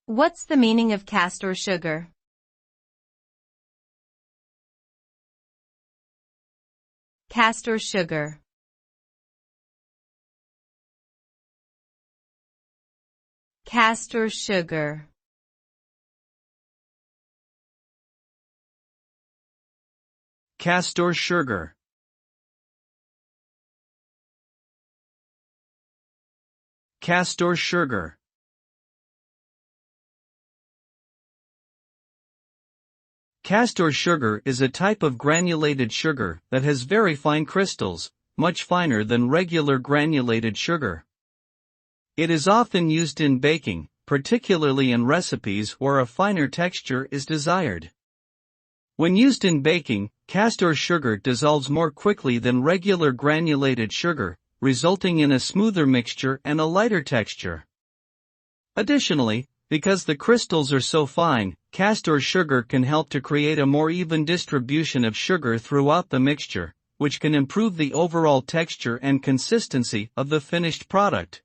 What's the meaning of castor sugar? Castor sugar. Castor sugar. Castor sugar. Castor sugar. Castor sugar is a type of granulated sugar that has very fine crystals, much finer than regular granulated sugar. It is often used in baking, particularly in recipes where a finer texture is desired. When used in baking, castor sugar dissolves more quickly than regular granulated sugar, resulting in a smoother mixture and a lighter texture. Additionally, because the crystals are so fine, castor sugar can help to create a more even distribution of sugar throughout the mixture, which can improve the overall texture and consistency of the finished product.